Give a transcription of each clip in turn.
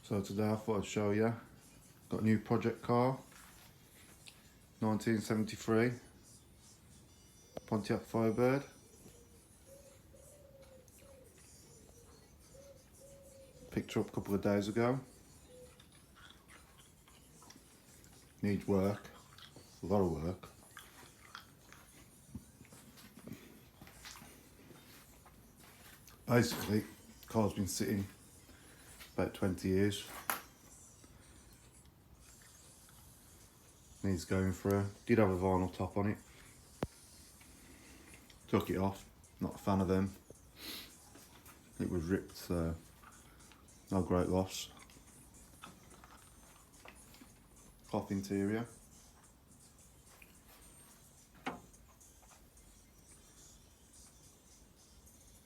So today I thought I'd show you, got a new project car, 1973, Pontiac Firebird. Picked her up a couple of days ago. Needs work, a lot of work. Basically, the car's been sitting about 20 years. Needs going for her. Did have a vinyl top on it. Took it off, not a fan of them. It was ripped, so no great loss. Cloth interior.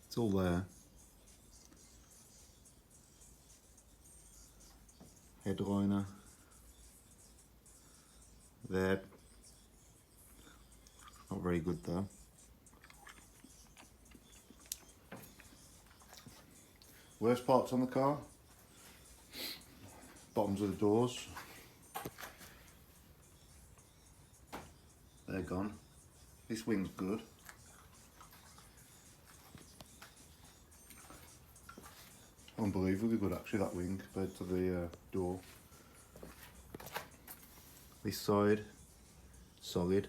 It's all there. Headliner. There. Not very good though. Worst parts on the car. Bottoms of the doors. They're gone. This wing's good. Unbelievably good actually, that wing compared to the door. This side, solid.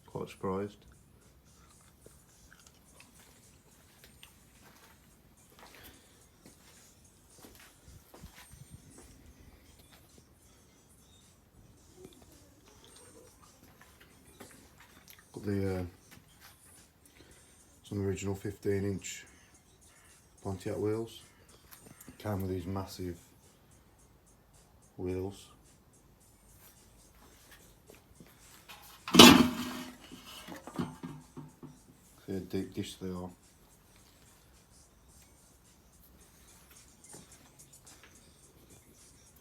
Quite surprised. Got the some original 15-inch Pontiac wheels. Came with these massive wheels. See how deep dish they are.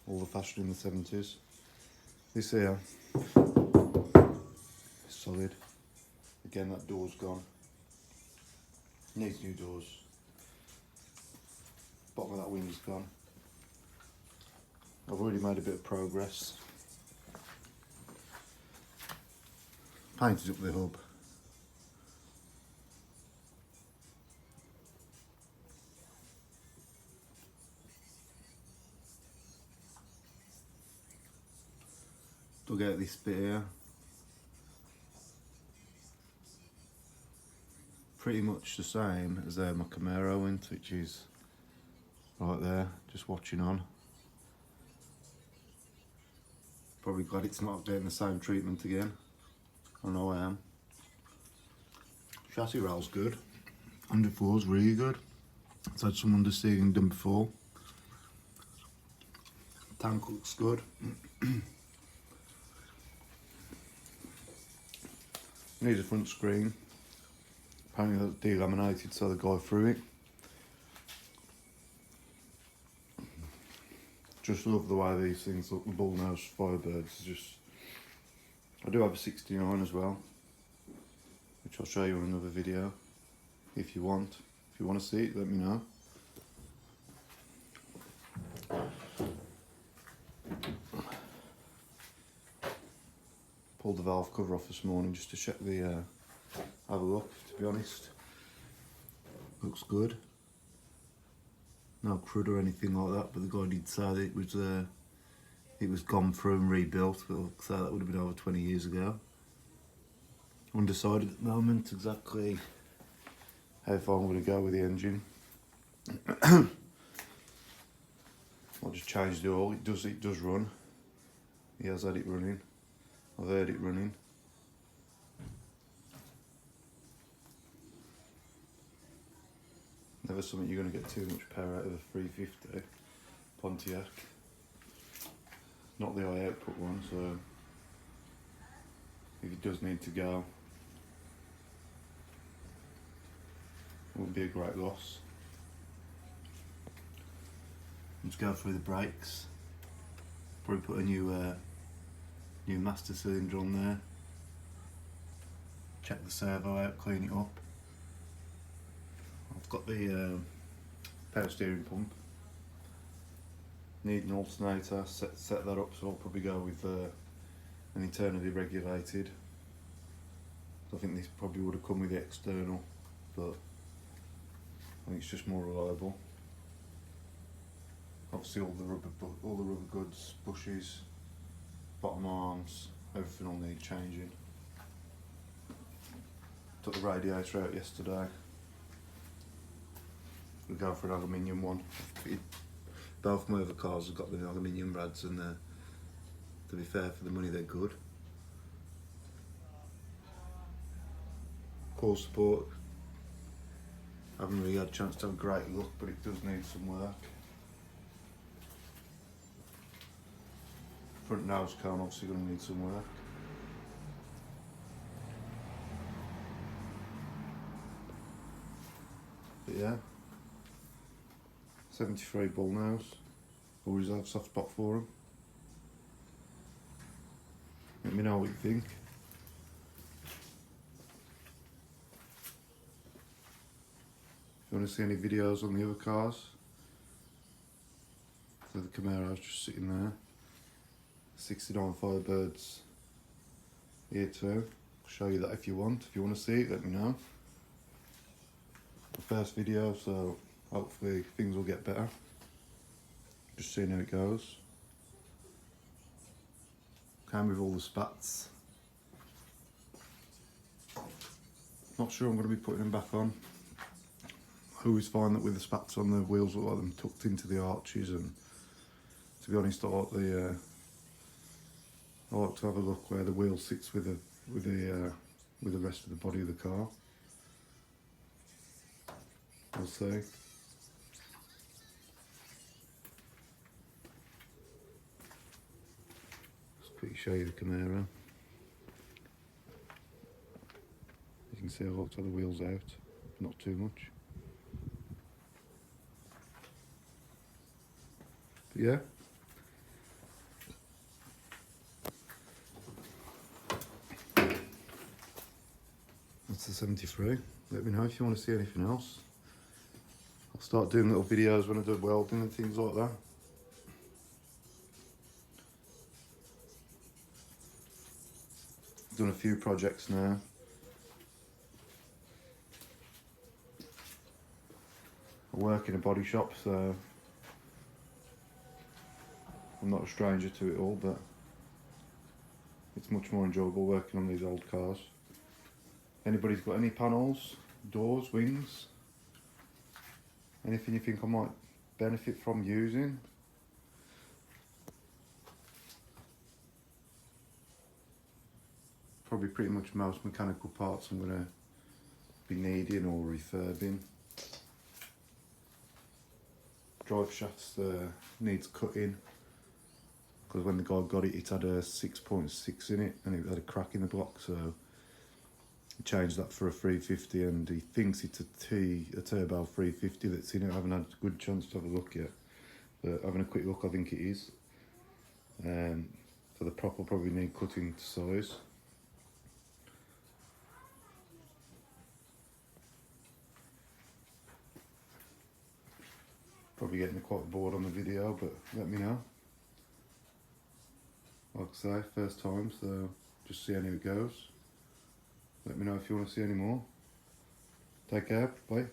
All the fashion in the 70s. This here is solid. Again, that door's gone. Needs new doors. Bottom of that wing's gone. I've already made a bit of progress. Painted up the hub. Dug out this bit here. Pretty much the same as my Camaro went, which is right there, just watching on. Probably glad it's not getting the same treatment again. I know I am. Chassis rail's good. Underfloor's really good. It's had some understeering done before. Tank looks good. Needs a front screen. Apparently that's delaminated, so the guy threw it. Just love the way these things look, the Bullnose Birds. I do have a 69 as well, which I'll show you in another video if you want. If you want to see it, let me know. Pulled the valve cover off this morning just to check the, have a look, to be honest. Looks good. No crud or anything like that, but the guy did say that it was gone through and rebuilt, but looks like that would have been over 20 years ago. Undecided at the moment exactly how far I'm going to go with the engine. I'll just change the oil. It does run. He has had it running. I've heard it running. Never something you're going to get too much power out of a 350 Pontiac. Not the high output one, so if it does need to go, it wouldn't be a great loss. Let's go through the brakes. Probably put a new master cylinder on there. Check the servo out, clean it up. I've got the power steering pump. Need an alternator, set that up, so I'll probably go with an internally regulated. I think this probably would have come with the external, but I think it's just more reliable. Obviously all the rubber goods, bushes, bottom arms, everything will need changing. Took the radiator out yesterday. We'll go for an aluminium one. Both my other cars have got the aluminium rads, and to be fair, for the money they're good. Core support, haven't really had a chance to have a great look, but it does need some work. Front nose cone obviously going to need some work. But yeah, 73 Bullnose. Always have a soft spot for them. Let me know what you think. If you want to see any videos on the other cars, so the Camaro's just sitting there. 69 Firebirds here too. I'll show you that if you want. If you want to see it, let me know. The first video, so hopefully things will get better. Just seeing how it goes. Came with all the spats. Not sure I'm going to be putting them back on. I always find that with the spats on, the wheels look like them tucked into the arches, and to be honest, I like to have a look where the wheel sits with the rest of the body of the car. We'll see. Just quickly show you the Camaro. You can see I like to have the wheels out, not too much. But yeah. That's the 73. Let me know if you want to see anything else. I'll start doing little videos when I do welding and things like that. I've done a few projects now. I work in a body shop, so I'm not a stranger to it all, but it's much more enjoyable working on these old cars. Anybody's got any panels, doors, wings, anything you think I might benefit from using, probably pretty much most mechanical parts I'm going to be needing or refurbing. Drive shafts needs cutting, because when the guy got it, it had a 6.6 in it and it had a crack in the block, so he changed that for a 350, and he thinks it's a turbo 350 that's in it. I haven't had a good chance to have a look yet, but having a quick look, I think it is. So the prop will probably need cutting to size. Probably getting quite bored on the video, but let me know. Like I say, first time, so just see how it goes. Let me know if you want to see any more. Take care, bye.